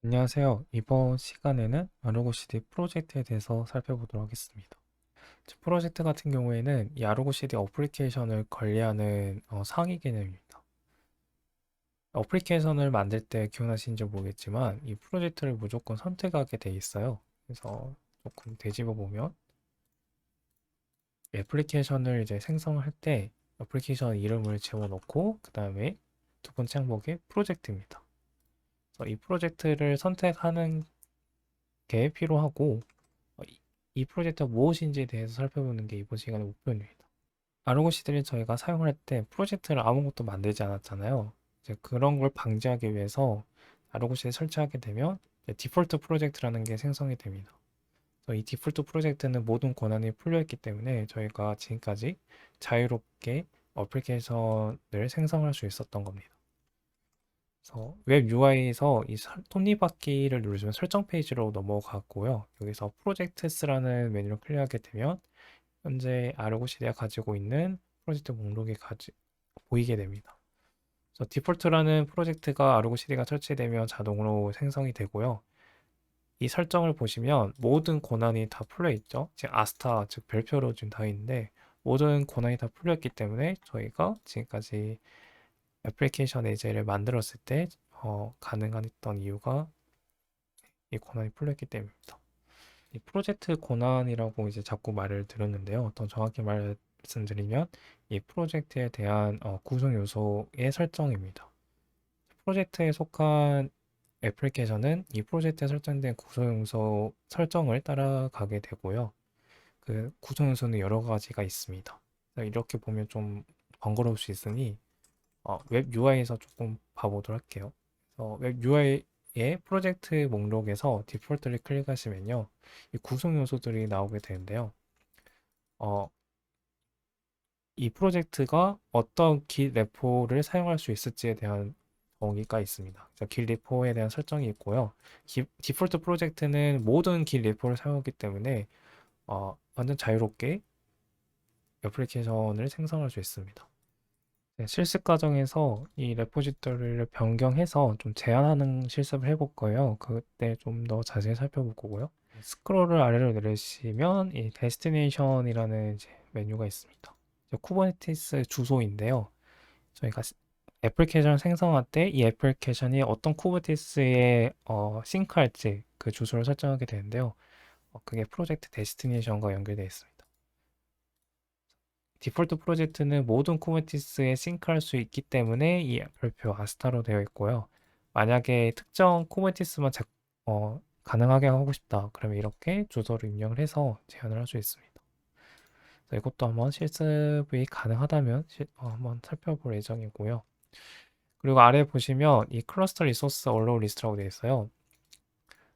안녕하세요. 이번 시간에는 아르고CD 프로젝트에 대해서 살펴보도록 하겠습니다. 프로젝트 같은 경우에는 이 아르고CD 어플리케이션을 관리하는 상위 개념입니다. 어플리케이션을 만들 때 기억나시는지 모르겠지만 이 프로젝트를 무조건 선택하게 돼 있어요. 그래서 조금 되짚어 보면 애플리케이션을 이제 생성할 때 애플리케이션 이름을 집어넣고 그 다음에 두 번째 항목이 프로젝트입니다. 그래서 이 프로젝트를 선택하는 게 필요하고 이 프로젝트가 무엇인지에 대해서 살펴보는 게 이번 시간의 목표입니다. 아르고시드를 저희가 사용할 때 프로젝트를 아무것도 만들지 않았잖아요. 이제 그런 걸 방지하기 위해서 아르고시드를 설치하게 되면 디폴트 프로젝트라는 게 생성이 됩니다. 이 디폴트 프로젝트는 모든 권한이 풀려있기 때문에 저희가 지금까지 자유롭게 어플리케이션을 생성할 수 있었던 겁니다. 그래서 웹 UI에서 이 톱니바퀴를 누르시면 설정 페이지로 넘어가고요. 여기서 프로젝트스라는 메뉴를 클릭하게 되면 현재 아르고시디가 가지고 있는 프로젝트 목록이 보이게 됩니다. 그래서 디폴트라는 프로젝트가 아르고시디가 설치되면 자동으로 생성이 되고요. 이 설정을 보시면 모든 권한이 다 풀려 있죠. 지금 아스타, 즉 별표로 지금 다 있는데 모든 권한이 다 풀려 있기 때문에 저희가 지금까지 애플리케이션 예제를 만들었을 때 가능했던 이유가 이 권한이 풀렸기 때문입니다. 이 프로젝트 권한이라고 이제 자꾸 말을 들었는데요. 더 정확히 말씀드리면 이 프로젝트에 대한 구성 요소의 설정입니다. 프로젝트에 속한 애플리케이션은 이 프로젝트에 설정된 구성 요소 설정을 따라가게 되고요. 그 구성 요소는 여러 가지가 있습니다. 이렇게 보면 좀 번거로울 수 있으니 웹 UI에서 조금 봐보도록 할게요. 웹 UI의 프로젝트 목록에서 디폴트를 클릭하시면요. 이 구성 요소들이 나오게 되는데요. 어, 이 프로젝트가 어떤 길 레포를 사용할 수 있을지에 대한 정의가 있습니다. 길 레포에 대한 설정이 있고요. 디폴트 프로젝트는 모든 길 레포를 사용하기 때문에 완전 자유롭게 애플리케이션을 생성할 수 있습니다. 네, 실습 과정에서 이 레포지토리를 변경해서 좀 제한하는 실습을 해볼 거예요. 그때 좀 더 자세히 살펴볼 거고요. 스크롤을 아래로 내리시면 이 데스티네이션이라는 이제 메뉴가 있습니다. 쿠버네티스 주소인데요. 저희가 애플리케이션을 생성할 때 이 애플리케이션이 어떤 쿠버네티스에 싱크할지 그 주소를 설정하게 되는데요. 그게 프로젝트 데스티네이션과 연결되어 있습니다. 디폴트 프로젝트는 모든 쿠버네티스에 싱크할 수 있기 때문에 이 별표 아스타로 되어 있고요. 만약에 특정 쿠버네티스만 가능하게 하고 싶다. 그러면 이렇게 주소를 입력을 해서 제한을 할 수 있습니다. 이것도 한번 실습이 가능하다면 한번 살펴볼 예정이고요. 그리고 아래 보시면 이 클러스터 리소스 얼로우 리스트라고 되어 있어요.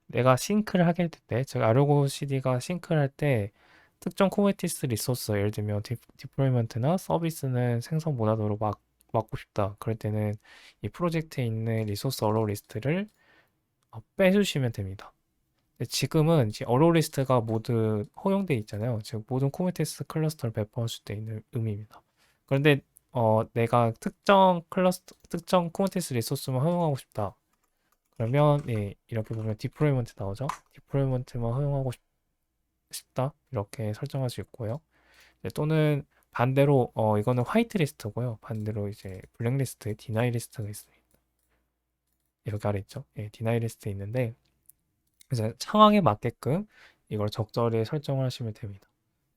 내가 싱크를 하게 될 때, 즉 아르고 CD가 싱크를 할 때 특정 쿠버네티스 리소스, 예를 들면 디플로이먼트나 서비스는 생성 못하도록 막고 싶다. 그럴 때는 이 프로젝트에 있는 리소스 얼로우 리스트를 빼주시면 됩니다. 지금은 이제 얼로우 리스트가 모두 허용되어 있잖아요. 즉 모든 쿠버네티스 클러스터를 배포할 수 있는 의미입니다. 그런데 내가 특정 쿠버네티스 리소스만 허용하고 싶다. 그러면 예, 이렇게 보면 디플로이먼트 나오죠. 디플로이먼트만 허용하고 싶다 이렇게 설정할 수 있고요. 또는 반대로 이거는 화이트 리스트고요. 반대로 이제 블랙 리스트, 디나이 리스트가 있습니다. 이렇게 아래 있죠. 예, 디나이 리스트 있는데 이제 상황에 맞게끔 이걸 적절히 설정을 하시면 됩니다.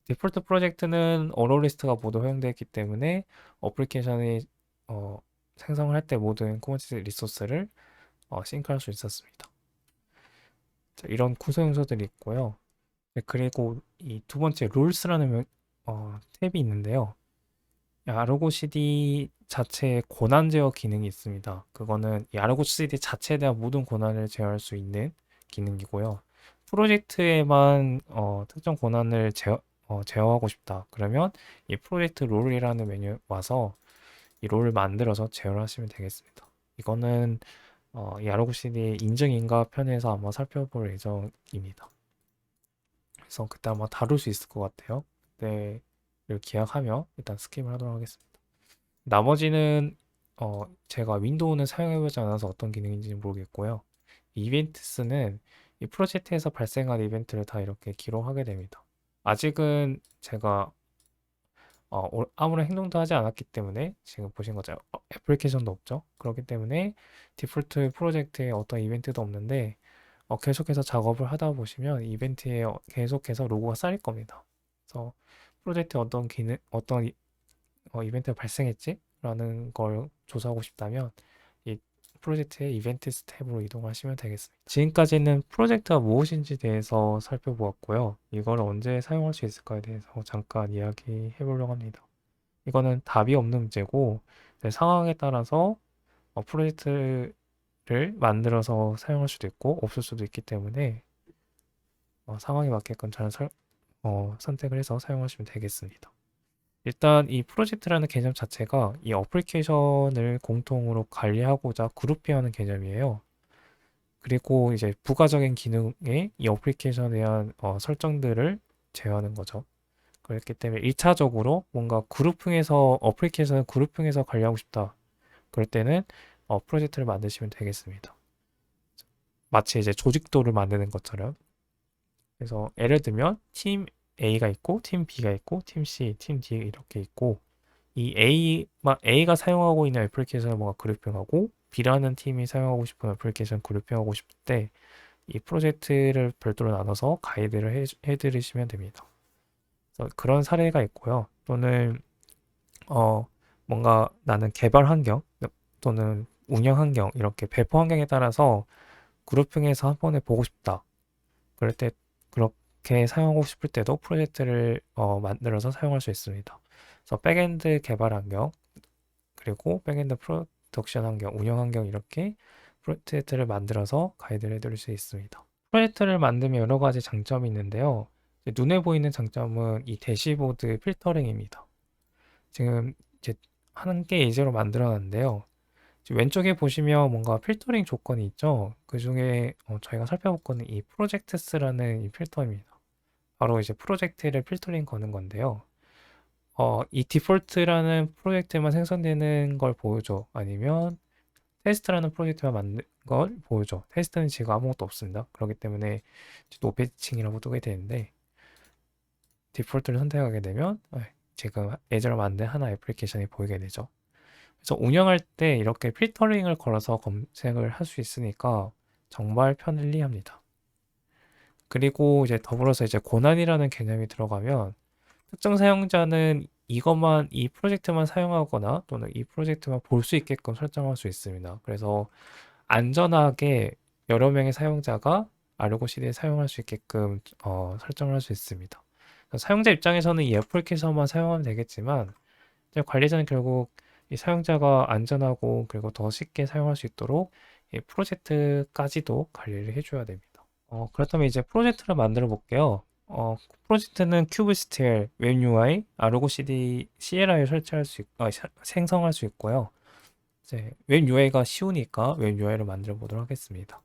디폴트 프로젝트는 어로 리스트가 모두 허용되어 있기 때문에 어플리케이션이 어, 생성을 할 때 모든 코모디티 리소스를 싱크할 수 있었습니다. 자, 이런 구성 요소들이 있고요. 네, 그리고 이 두 번째 룰스라는 탭이 있는데요. 아르고 CD 자체에 권한 제어 기능이 있습니다. 그거는 이 아르고 CD 자체에 대한 모든 권한을 제어할 수 있는 기능이고요. 프로젝트에만 특정 권한을 제어하고 싶다. 그러면 이 프로젝트 롤이라는 메뉴 와서 이 롤을 만들어서 제어를 하시면 되겠습니다. 이거는 이 아르고 CD 인증인가 편에서 아마 살펴볼 예정입니다. 그래서 그때 아마 다룰 수 있을 것 같아요. 그때를 기약하며 일단 스킵을 하도록 하겠습니다. 나머지는 제가 윈도우는 사용해보지 않아서 어떤 기능인지는 모르겠고요. 이벤트스는 이 프로젝트에서 발생한 이벤트를 다 이렇게 기록하게 됩니다. 아직은 제가 아무런 행동도 하지 않았기 때문에 지금 보신 것처럼 애플리케이션도 없죠. 그렇기 때문에 디폴트 프로젝트에 어떤 이벤트도 없는데 계속해서 작업을 하다 보시면 이벤트에 계속해서 로고가 쌓일 겁니다. 그래서 프로젝트에 어떤 기능, 어떤 이벤트가 발생했지? 라는 걸 조사하고 싶다면 이 프로젝트의 이벤트 스텝으로 이동하시면 되겠습니다. 지금까지는 프로젝트가 무엇인지 대해서 살펴보았고요. 이걸 언제 사용할 수 있을까에 대해서 잠깐 이야기해 보려고 합니다. 이거는 답이 없는 문제고 내 상황에 따라서 프로젝트를 만들어서 사용할 수도 있고 없을 수도 있기 때문에 상황에 맞게끔 잘 선택을 해서 사용하시면 되겠습니다. 일단 이 프로젝트라는 개념 자체가 이 어플리케이션을 공통으로 관리하고자 그룹핑하는 개념이에요. 그리고 이제 부가적인 기능에 이 어플리케이션에 대한 설정들을 제어하는 거죠. 그렇기 때문에 1차적으로 뭔가 그룹핑해서 어플리케이션을 그룹핑해서 관리하고 싶다. 그럴 때는 프로젝트를 만드시면 되겠습니다. 마치 이제 조직도를 만드는 것처럼. 그래서 예를 들면 팀 A가 있고 팀 B가 있고 팀 C, 팀 D 이렇게 있고 이 A가 사용하고 있는 애플리케이션을 뭔가 그룹핑하고 B라는 팀이 사용하고 싶은 애플리케이션 그룹핑하고 싶을 때 이 프로젝트를 별도로 나눠서 가이드를 해드리시면 됩니다. 그래서 그런 사례가 있고요. 또는 뭔가 나는 개발 환경 또는 운영 환경 이렇게 배포 환경에 따라서 그룹핑해서 한 번에 보고 싶다. 그럴 때 그렇게 사용하고 싶을 때도 프로젝트를 만들어서 사용할 수 있습니다. 그래서 백엔드 개발 환경 그리고 백엔드 프로덕션 환경, 운영 환경 이렇게 프로젝트를 만들어서 가이드를 해드릴 수 있습니다. 프로젝트를 만들면 여러 가지 장점이 있는데요. 눈에 보이는 장점은 이 대시보드 필터링입니다. 지금 이제 한 개 예제로 만들어놨는데요. 왼쪽에 보시면 뭔가 필터링 조건이 있죠. 그 중에 저희가 살펴볼 거는 이 프로젝트스라는 이 필터입니다. 바로 이제 프로젝트를 필터링 거는 건데요. 이 디폴트라는 프로젝트만 생성되는 걸 보여줘. 아니면 테스트라는 프로젝트만 만든 걸 보여줘. 테스트는 지금 아무것도 없습니다. 그렇기 때문에 노패칭이라고 뜨게 되는데 디폴트를 선택하게 되면 지금 예제로 만든 하나 애플리케이션이 보이게 되죠. 그래서 운영할 때 이렇게 필터링을 걸어서 검색을 할 수 있으니까 정말 편리합니다. 그리고 이제 더불어서 이제 권한이라는 개념이 들어가면 특정 사용자는 이 프로젝트만 사용하거나 또는 이 프로젝트만 볼 수 있게끔 설정할 수 있습니다. 그래서 안전하게 여러 명의 사용자가 아르고 CD를 사용할 수 있게끔 설정을 할 수 있습니다. 사용자 입장에서는 이 애플리케이션만 사용하면 되겠지만 관리자는 결국 이 사용자가 안전하고 그리고 더 쉽게 사용할 수 있도록 이 프로젝트까지도 관리를 해줘야 됩니다. 그렇다면 이제 프로젝트를 만들어 볼게요. 프로젝트는 큐브스틸, 웹 UI, 아르고 CD, CLI를 생성할 수 있고요. 이제 웹 UI가 쉬우니까 웹 UI를 만들어 보도록 하겠습니다.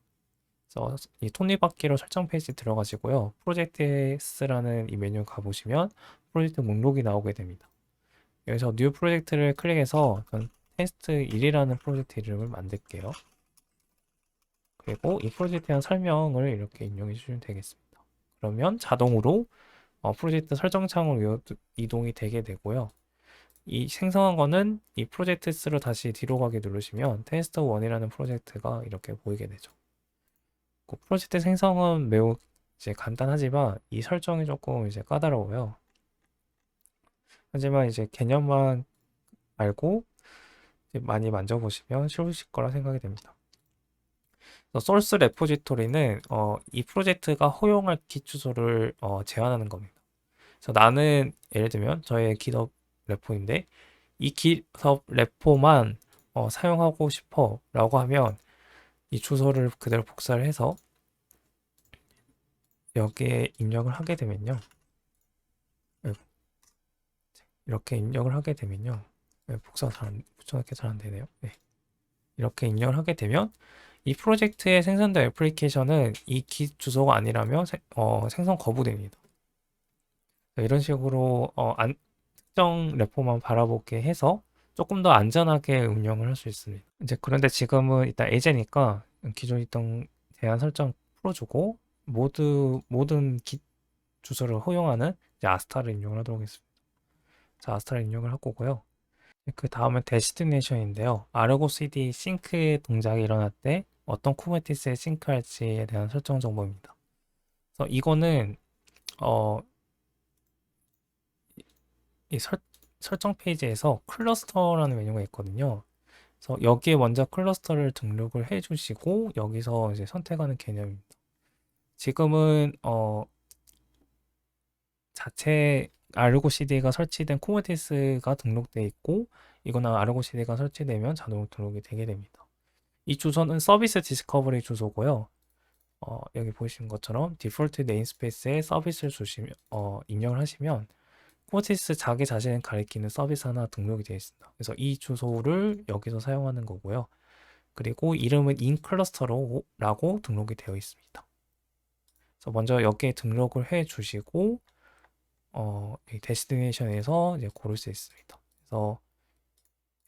그래서 이 톱니바퀴로 설정 페이지 들어가시고요. 프로젝트스라는 이 메뉴 가보시면 프로젝트 목록이 나오게 됩니다. 여기서 뉴 프로젝트를 클릭해서 테스트 1이라는 프로젝트 이름을 만들게요. 그리고 이 프로젝트에 대한 설명을 이렇게 입력해 주시면 되겠습니다. 그러면 자동으로 프로젝트 설정창으로 이동이 되게 되고요. 이 생성한 거는 이 프로젝트스로 다시 뒤로 가게 누르시면 테스트 1이라는 프로젝트가 이렇게 보이게 되죠. 그 프로젝트 생성은 매우 이제 간단하지만 이 설정이 조금 이제 까다로워요. 하지만 이제 개념만 알고 많이 만져보시면 쉬우실 거라 생각이 됩니다. 소스 레포지토리는 이 프로젝트가 허용할 깃 주소를 제한하는 겁니다. 그래서 나는 예를 들면 저의 깃허브 레포인데 이 깃허브 레포만 사용하고 싶어 라고 하면 이 주소를 그대로 복사를 해서 여기에 입력을 하게 되면요. 이렇게 입력을 하게 되면요. 복사가 붙여넣기 잘 안 되네요. 네. 이렇게 입력을 하게 되면 이 프로젝트에 생성된 애플리케이션은 이 깃 주소가 아니라면 생성 거부됩니다. 이런 식으로 특정 레포만 바라보게 해서 조금 더 안전하게 운영을 할 수 있습니다. 이제 그런데 지금은 일단 예제니까 기존에 있던 대한 설정 풀어주고 모든 git 주소를 허용하는 이제 아스타를 입력을 하도록 하겠습니다. 자, 아스타를 입력을 할 거고요. 그 다음은 데스티네이션인데요. 아르고 CD 싱크 동작이 일어날 때 어떤 쿠버티스에 싱크할지에 대한 설정 정보입니다. 그래서 이거는 어, 이 설정 페이지에서 클러스터라는 메뉴가 있거든요. 그래서 여기에 먼저 클러스터를 등록을 해주시고 여기서 이제 선택하는 개념입니다. 지금은 자체 아르고 CD가 설치된 쿠버티스가 등록되어 있고 이거는 아르고 CD가 설치되면 자동으로 등록이 되게 됩니다. 이 주소는 서비스 디스커버리 주소고요. 여기 보시는 것처럼 디폴트 네임스페이스에 서비스를 주시면 입력을 하시면 쿠버티스 자기 자신을 가리키는 서비스 하나 등록이 되어 있습니다. 그래서 이 주소를 여기서 사용하는 거고요. 그리고 이름은 인클러스터라고 등록이 되어 있습니다. 그래서 먼저 여기에 등록을 해 주시고 이 데스티네이션에서 이제 고를 수 있습니다. 그래서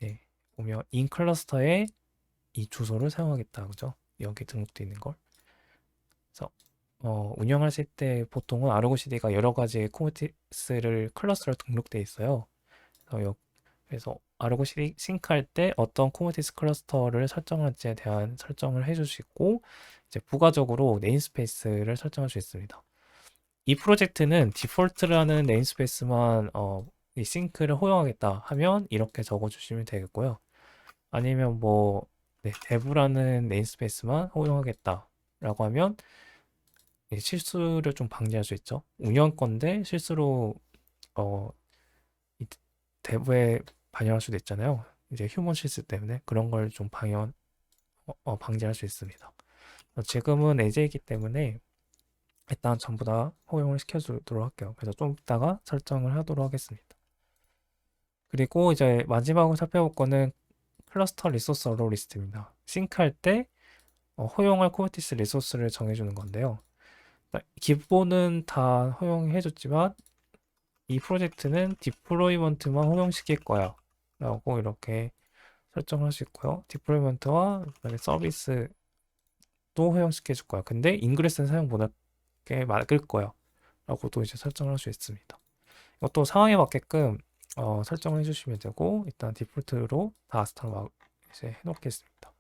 예, 보면 인클러스터에 이 주소를 사용하겠다, 그죠? 여기 등록되어 있는 걸. 그래서 운영하실 때 보통은 아르고 CD가 여러 가지 쿠버티스를 클러스터로 등록되어 있어요. 그래서 아르고 CD 싱크할 때 어떤 쿠버티스 클러스터를 설정할지에 대한 설정을 해주시고 이제 부가적으로 네임스페이스를 설정할 수 있습니다. 이 프로젝트는 디폴트라는 네임스페이스만 이 싱크를 허용하겠다 하면 이렇게 적어주시면 되겠고요. 아니면 뭐 dev라는 네임스페이스만 허용하겠다라고 하면 실수를 좀 방지할 수 있죠. 운영 건데 실수로 이 dev에 반영할 수도 있잖아요. 이제 휴먼 실수 때문에 그런 걸 좀 방지할 수 있습니다. 지금은 AJ이기 때문에 일단 전부 다 허용을 시켜주도록 할게요. 그래서 좀 이따가 설정을 하도록 하겠습니다. 그리고 이제 마지막으로 살펴볼 거는 클러스터 리소스 어로 리스트입니다. 싱크할 때 허용할 쿠버티스 리소스를 정해주는 건데요. 기본은 다 허용해줬지만 이 프로젝트는 디플로이먼트만 허용시킬 거야 라고 이렇게 설정할 수 있고요. 디플로이먼트와 서비스도 허용시켜 줄 거야. 근데 인그레스는 사용 못하게 막을 거야 라고 또 이제 설정할 수 있습니다. 이것도 상황에 맞게끔 설정을 해주시면 되고 일단 디폴트로 다 아스타로 이제 해놓겠습니다.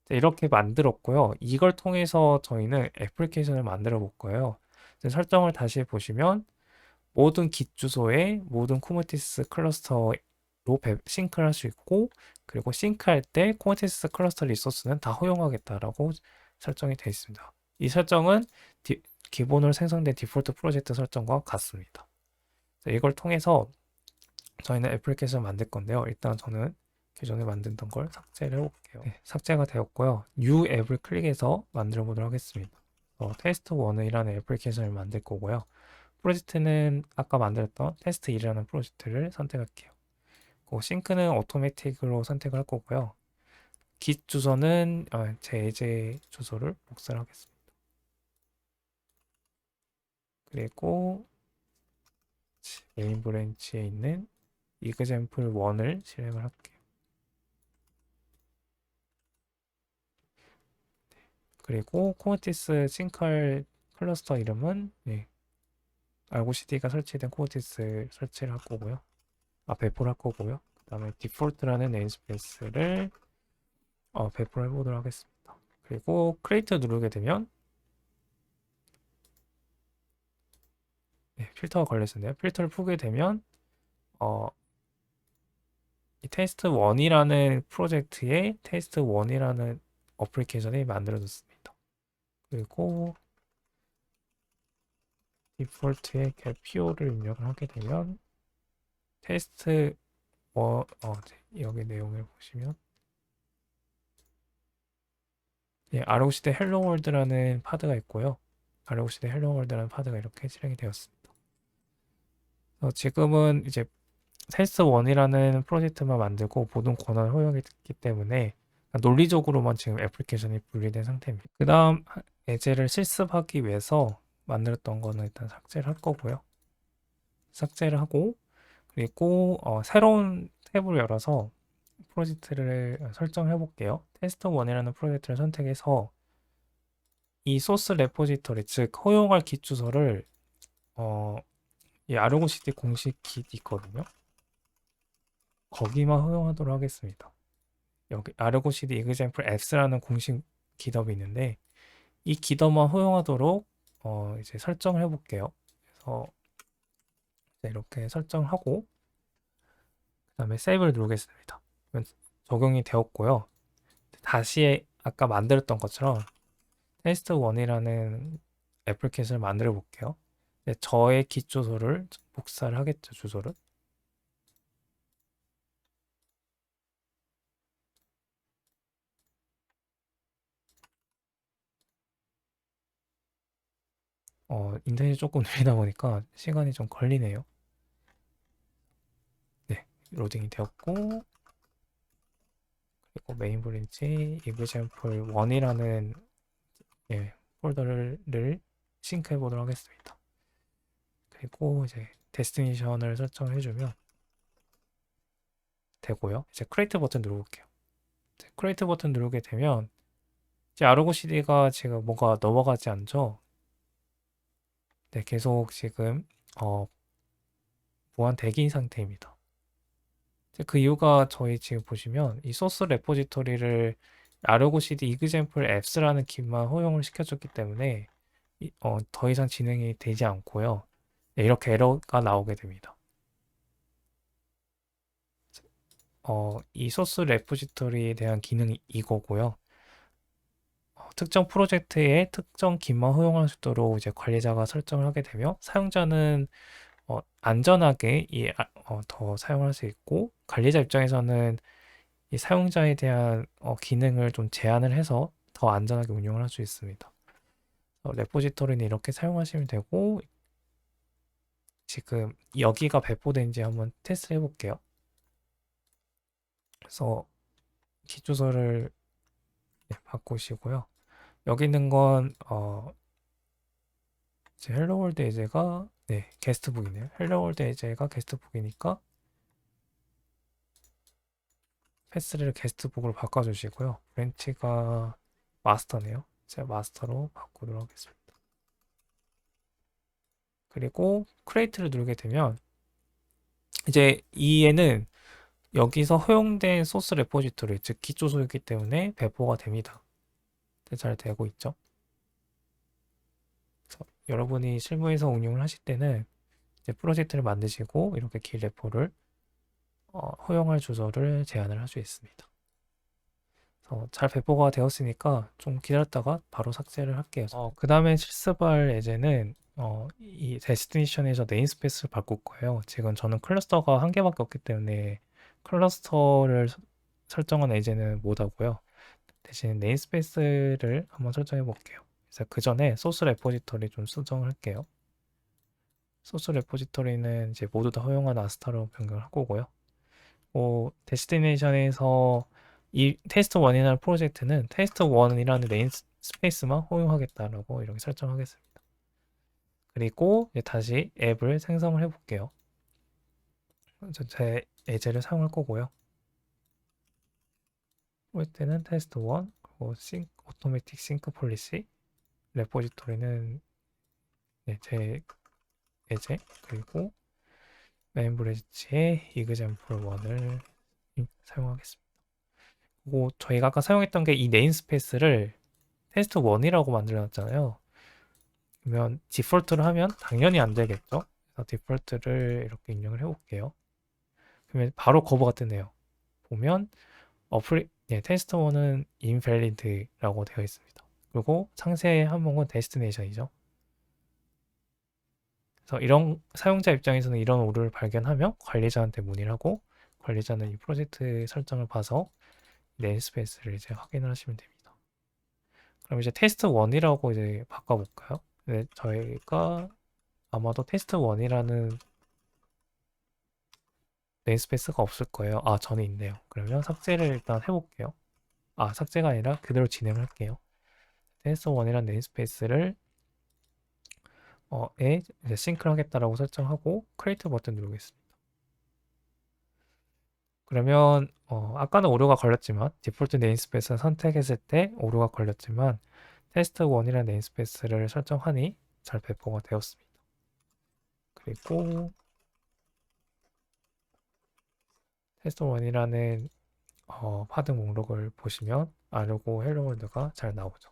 이렇게 만들었고요. 이걸 통해서 저희는 애플리케이션을 만들어 볼 거예요. 설정을 다시 보시면 모든 git 주소에 모든 쿠버티스 클러스터로 싱크를 할 수 있고 그리고 싱크할 때 쿠버티스 클러스터 리소스는 다 허용하겠다라고 설정이 되어 있습니다. 이 설정은 기본으로 생성된 디폴트 프로젝트 설정과 같습니다. 이걸 통해서 저희는 애플리케이션을 만들 건데요. 일단 저는 기존에 만들던 걸 삭제를 해볼게요. 네, 삭제가 되었고요. New 앱을 클릭해서 만들어 보도록 하겠습니다. 테스트 1이라는 애플리케이션을 만들 거고요. 프로젝트는 아까 만들었던 테스트 2라는 프로젝트를 선택할게요. 싱크는 오토매틱으로 선택을 할 거고요. git 주소는 제 예제 주소를 복사를 하겠습니다. 그리고 메인 브랜치에 있는 example 1을 실행을 할게요. 그리고 쿠버티스 싱크할 클러스터 이름은 알고 CD가 설치된 쿠버티스 설치를 할 거고요. 배포를 할 거고요. 그 다음에 디폴트라는 네임스페이스를 배포를 해보도록 하겠습니다. 그리고 크리에이트 누르게 되면 필터가 걸렸었네요. 필터를 풀게 되면 이 테스트 1이라는 프로젝트에 테스트 1이라는 어플리케이션이 만들어졌습니다. 그리고 디폴트에 getPO를 입력을 하게 되면 테스트 여기 내용을 보시면 ROCD 헬로 월드라는 파드가 있고요. ROCD 헬로 월드라는 파드가 이렇게 실행이 되었습니다. 지금은 이제 테스트 1이라는 프로젝트만 만들고 모든 권한을 허용했기 때문에 논리적으로만 지금 애플리케이션이 분리된 상태입니다. 그 다음 예제를 실습하기 위해서 만들었던 거는 일단 삭제를 할 거고요. 삭제를 하고 그리고 새로운 탭을 열어서 프로젝트를 설정해 볼게요. 테스트 1이라는 프로젝트를 선택해서 이 소스 레포지터리, 즉 허용할 깃 주소를 이 아르고 CD 공식 깃 있거든요. 거기만 허용하도록 하겠습니다. 여기 아르고 CD example apps라는 공식 깃업이 있는데 이 깃업만 허용하도록 이제 설정을 해볼게요. 그래서 이렇게 설정하고 그다음에 세이브를 누르겠습니다. 적용이 되었고요. 다시 아까 만들었던 것처럼 테스트 1이라는 애플킷을 만들어 볼게요. 저의 깃 주소를 복사를 하겠죠, 주소를. 인터넷이 조금 느리다 보니까 시간이 좀 걸리네요. 네, 로딩이 되었고, 그리고 메인 브랜치 example 1이라는 폴더를 싱크해 보도록 하겠습니다. 그리고 이제 데스티네이션을 설정해 주면 되고요. 이제 크리에이트 버튼 누르볼게요. 크리에이트 버튼 누르게 되면 이제 아르고 CD가 지금 뭐가 넘어가지 않죠? 네, 계속 지금 무한 대기 상태입니다. 그 이유가 저희 지금 보시면 이 소스 레포지토리를 아르고 CD example apps라는 깃만 허용을 시켜줬기 때문에 더 이상 진행이 되지 않고요. 네, 이렇게 에러가 나오게 됩니다. 이 소스 레포지토리에 대한 기능이 이거고요. 특정 프로젝트의 특정 깃만 허용할 수 있도록 이제 관리자가 설정을 하게 되며 사용자는 안전하게 더 사용할 수 있고 관리자 입장에서는 이 사용자에 대한 기능을 좀 제한을 해서 더 안전하게 운영을 할 수 있습니다. 레포지토리는 이렇게 사용하시면 되고 지금 여기가 배포된지 한번 테스트 해볼게요. 그래서 깃주소를 바꾸시고요. 여기 있는 건 이제 헬로월드 에제가 게스트북이네요. 헬로월드 에제가 게스트북이니까 패스를 게스트북으로 바꿔주시고요. 브랜치가 마스터네요. 제가 마스터로 바꾸도록 하겠습니다. 그리고 크리에이트를 누르게 되면 이제 이에는 여기서 허용된 소스 레포지토리, 즉 기초소이기 때문에 배포가 됩니다. 잘 되고 있죠. 그래서 여러분이 실무에서 응용을 하실 때는 이제 프로젝트를 만드시고 이렇게 길 레포를 허용할 주소를 제한을 할 수 있습니다. 잘 배포가 되었으니까 좀 기다렸다가 바로 삭제를 할게요. 그 다음에 실습할 예제는 이 데스티네이션에서 네임스페이스를 바꿀 거예요. 지금 저는 클러스터가 한 개밖에 없기 때문에 클러스터를 설정한 예제는 못 하고요. 대신 네임스페이스를 한번 설정해 볼게요. 그래서 그 전에 소스 레포지터리 좀 수정을 할게요. 소스 레포지터리는 이제 모두 다 허용한 아스타로 변경을 할 거고요. 데스티네이션에서 이 테스트 1이라는 프로젝트는 테스트 1이라는 네임스페이스만 허용하겠다라고 이렇게 설정하겠습니다. 그리고 다시 앱을 생성을 해볼게요. 제 예제를 사용할 거고요. 할 때는 테스트 1, 그리고 오토매틱 싱크 폴리시, 레포지토리는 제 예제, 그리고 메인 브랜치의 example 1을 사용하겠습니다. 그리고 저희가 아까 사용했던 게 이 네임스페이스를 테스트 1이라고 만들어놨잖아요. 그러면 디폴트를 하면 당연히 안 되겠죠. 그래서 디폴트를 이렇게 입력을 해볼게요. 그러면 바로 거부가 뜨네요. 보면 테스트 1은 invalid라고 되어 있습니다. 그리고 상세의 항목은 destination이죠. 그래서 이런 사용자 입장에서는 이런 오류를 발견하면 관리자한테 문의를 하고 관리자는 이 프로젝트 설정을 봐서 네임스페이스를 이제 확인을 하시면 됩니다. 그럼 이제 테스트 1이라고 이제 바꿔볼까요? 네, 저희가 아마도 테스트 1이라는 네임스페이스가 없을 거예요. 저는 있네요. 그러면 삭제를 일단 해볼게요. 삭제가 아니라 그대로 진행할게요. 테스트 1이라는 네임스페이스를 이제 싱크를 하겠다라고 설정하고 크리에이트 버튼 누르겠습니다. 그러면 아까는 오류가 걸렸지만 디폴트 네임스페이스 선택했을 때 오류가 걸렸지만 테스트 1이라는 네임스페이스를 설정하니 잘 배포가 되었습니다. 그리고 테스트 1이라는 파드 목록을 보시면 아르고 헬로월드가 잘 나오죠.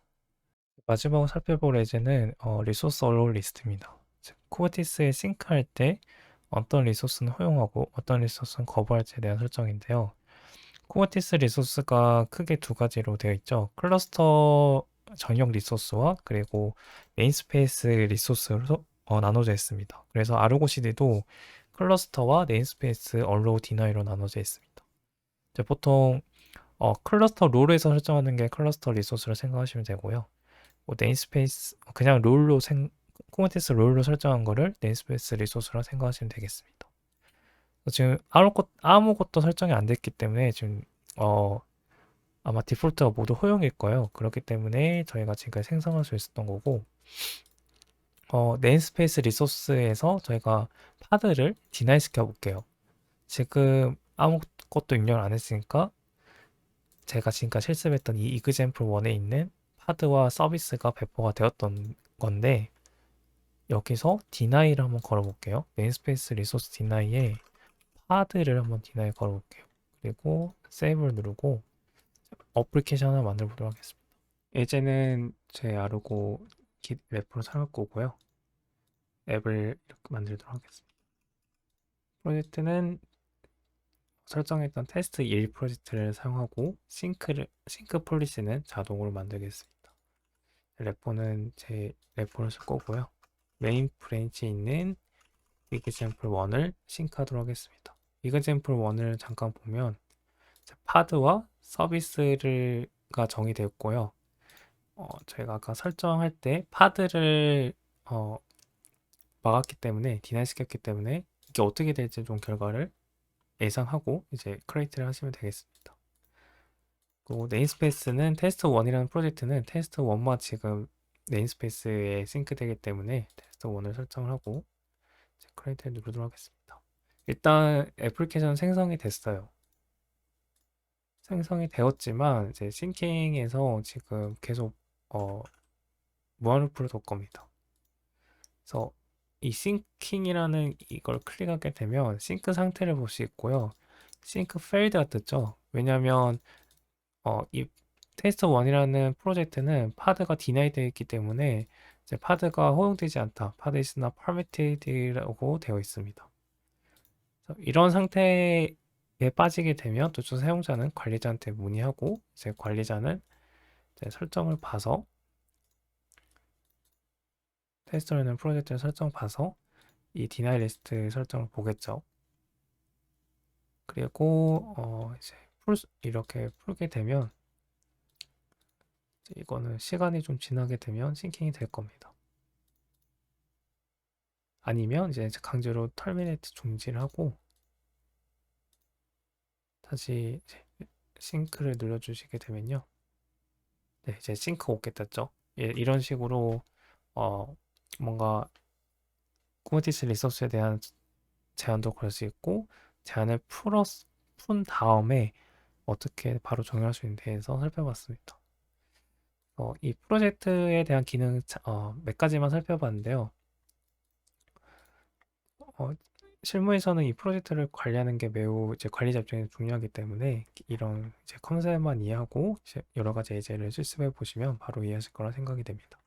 마지막으로 살펴볼 예제는 리소스 얼로 리스트입니다. 즉, 쿠버티스에 싱크할 때 어떤 리소스는 허용하고 어떤 리소스는 거부할지에 대한 설정인데요. 쿠버티스 리소스가 크게 두 가지로 되어 있죠. 클러스터 전용 리소스와 그리고 네임스페이스 리소스로 나눠져 있습니다. 그래서 아르고 CD도 클러스터와 네임스페이스 얼로 디나이로 나눠져 있습니다. 이제 보통 클러스터 롤에서 설정하는 게 클러스터 리소스를 생각하시면 되고요. 뭐 네임스페이스 그냥 쿠버티스 롤로 설정한 거를 네임스페이스 리소스로 생각하시면 되겠습니다. 지금 아무것도 설정이 안 됐기 때문에 지금 아마 디폴트가 모두 허용일 거예요. 그렇기 때문에 저희가 지금까지 생성할 수 있었던 거고, 네임스페이스 리소스에서 저희가 파드를 디나이 시켜 볼게요. 지금 아무것도 입력을 안 했으니까 제가 지금까지 실습했던 이 example 1에 있는 파드와 서비스가 배포가 되었던 건데, 여기서 디나이를 한번 걸어 볼게요. 네임스페이스 리소스 디나이에 파드를 한번 디나이 걸어 볼게요. 그리고 세이브를 누르고 어플리케이션 하나 만들어 보도록 하겠습니다. 예제는 제 아르고 깃 래퍼로 사용할 거고요. 앱을 이렇게 만들도록 하겠습니다. 프로젝트는 설정했던 테스트 1 프로젝트를 사용하고 싱크 폴리시는 자동으로 만들겠습니다. 래퍼는 제 래퍼를 쓸 거고요. 메인 브랜치에 있는 example 1을 싱크하도록 하겠습니다. example 1을 잠깐 보면 파드와 서비스가 정의되었고요. 저희가 아까 설정할 때 파드를 막았기 때문에 디나이 시켰기 때문에 이게 어떻게 될지 좀 결과를 예상하고 이제 크리에이트를 하시면 되겠습니다. 그리고 네임스페이스는 테스트 1이라는 프로젝트는 테스트 1만 지금 네임스페이스에 싱크되기 때문에 테스트 1을 설정을 하고 이제 크리에이트를 누르도록 하겠습니다. 일단 애플리케이션 생성이 됐어요. 생성이 되었지만 이제 싱킹에서 지금 계속 무한루프로 돌 겁니다. 그래서 이 싱킹이라는 이걸 클릭하게 되면 싱크 상태를 볼 수 있고요. 싱크 페일드가 뜨죠. 왜냐하면 이 테스트 1이라는 프로젝트는 파드가 디나이 되어 있기 때문에 이제 파드가 허용되지 않다. 파드 is not permitted라고 되어 있습니다. 이런 상태에 빠지게 되면 도초 사용자는 관리자한테 문의하고 이제 관리자는 이제 설정을 봐서 테스트라는 프로젝트를 설정 봐서 이 디나이 리스트 설정을 보겠죠. 그리고 이제 이렇게 풀게 되면 이거는 시간이 좀 지나게 되면 싱킹이 될 겁니다. 아니면 이제 강제로 터미네이트 종지를 하고 다시 이제 싱크를 눌러주시게 되면요. 네, 이제 싱크 오게 떴죠. 예, 이런 식으로 뭔가 쿠버티스 리소스에 대한 제한도 걸 수 있고 제한을 푼 다음에 어떻게 바로 적용할 수 있는지에 대해서 살펴봤습니다. 이 프로젝트에 대한 기능 몇 가지만 살펴봤는데요. 실무에서는 이 프로젝트를 관리하는 게 매우 이제 관리자 입장에서 중요하기 때문에 이런 이제 컨셉만 이해하고 이제 여러 가지 예제를 실습해 보시면 바로 이해하실 거라 생각이 됩니다.